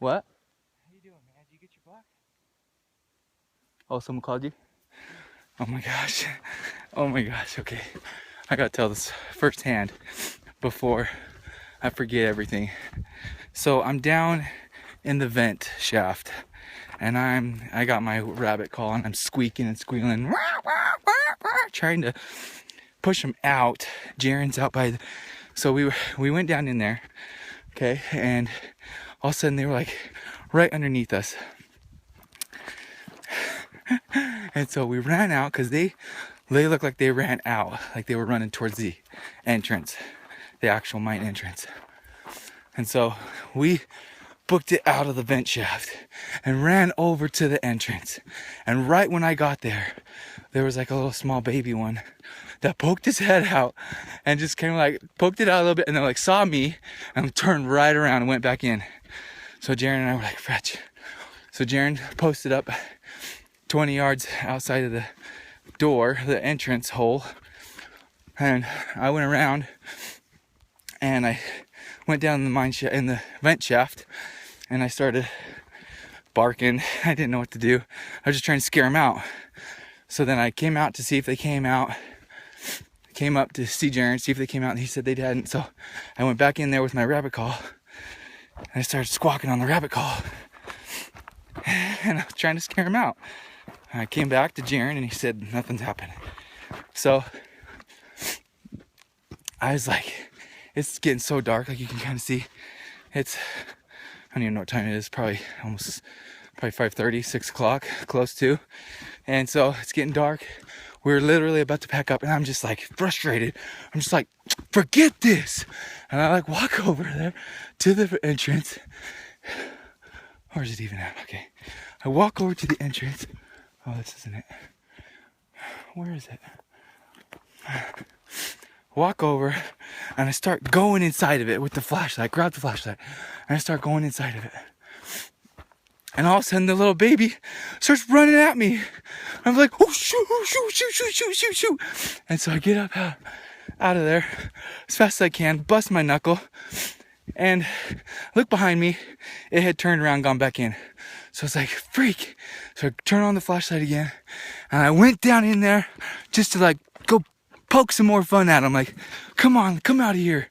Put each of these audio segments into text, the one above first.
What? How you doing, man? Did you get your buck? Oh, someone called you? Oh my gosh. Oh my gosh. Okay. I gotta tell this firsthand before I forget everything. So I'm down in the vent shaft and I got my rabbit call and I'm squeaking and squealing, trying to push him out. Jaren's out by the, so we went down in there, okay, and all of a sudden they were like right underneath us. And so we ran out because they looked like they ran out, like they were running towards the entrance, the actual mine entrance. And so we booked it out of the vent shaft and ran over to the entrance. And right when I got there, there was like a little small baby one that poked his head out and just came like, poked it out a little bit and then like saw me and turned right around and went back in. So Jaren and I were like, fetch. So Jaren posted up 20 yards outside of the door, the entrance hole. And I went around and I went down in the in the vent shaft and I started barking. I didn't know what to do. I was just trying to scare them out. So then I came out to see if they came out. Came up to see Jaren, see if they came out, and he said they hadn't. So I went back in there with my rabbit call and I started squawking on the rabbit call. And I was trying to scare him out. And I came back to Jaren and he said nothing's happened. So I was like, it's getting so dark, like you can kind of see. It's, I don't even know what time it is, probably 5:30, 6 o'clock, close to. And so it's getting dark. We're literally about to pack up and I'm just like frustrated. I'm just like, forget this. And I like walk over there to the entrance. Where is it even at? Okay. I walk over to the entrance. Oh, this isn't it. Where is it? Walk over and I start going inside of it with the flashlight. Grab the flashlight and I start going inside of it. And all of a sudden the little baby starts running at me. I'm like, oh, shoot, shoot, shoot, shoot, shoot, shoot, shoot. And so I get up out of there as fast as I can, bust my knuckle, and look behind me. It had turned around, gone back in. So it's like, freak. So I turn on the flashlight again, and I went down in there just to like go poke some more fun at him. Like, come on, come out of here.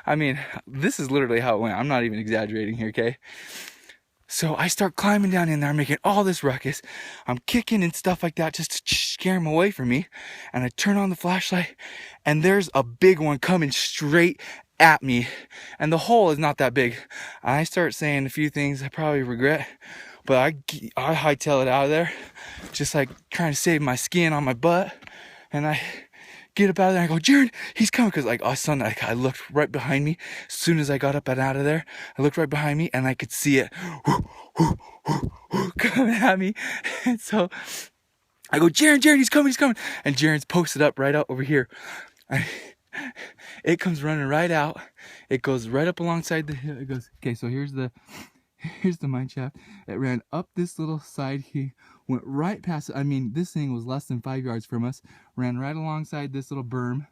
I mean, this is literally how it went. I'm not even exaggerating here, okay? So I start climbing down in there, making all this ruckus. I'm kicking and stuff like that just to scare him away from me. And I turn on the flashlight, and there's a big one coming straight at me. And the hole is not that big. I start saying a few things I probably regret, but I hightail it out of there, just like trying to save my skin on my butt. And I get up out of there and I go, Jaren, he's coming. Because like all of a sudden I looked right behind me. As soon as I got up and out of there, I looked right behind me and I could see it coming at me. And so I go, Jaren, he's coming. And Jaren's posted up right out over here. It comes running right out. It goes right up alongside the hill. It goes, okay, so here's the mine shaft. It ran up this little side here, went right past it. I mean, this thing was less than 5 yards from us, ran right alongside this little berm,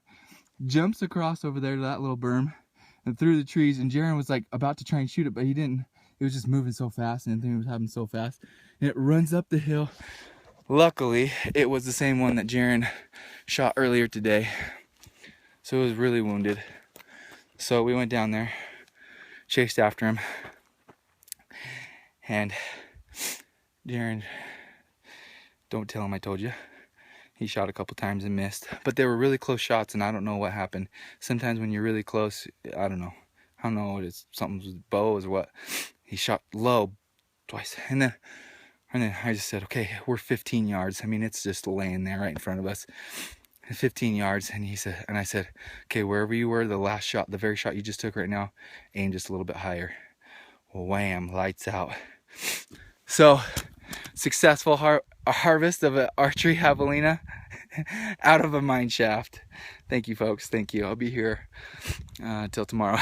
jumps across over there to that little berm, and through the trees. And Jaren was like about to try and shoot it, but he didn't. It was just moving so fast, and the thing was happening so fast. And it runs up the hill. Luckily, it was the same one that Jaren shot earlier today. So it was really wounded. So we went down there, chased after him. And Jaren, don't tell him I told you. He shot a couple times and missed. But they were really close shots, and I don't know what happened. Sometimes when you're really close, I don't know. I don't know what it's, something with bows or what. He shot low twice. And then I just said, okay, we're 15 yards. I mean, it's just laying there right in front of us. 15 yards. And I said, okay, wherever you were, the last shot, the very shot you just took right now, aim just a little bit higher. Wham, lights out. So, successful harvest of an archery javelina out of a mine shaft. Thank you, folks. Thank you. I'll be here till tomorrow.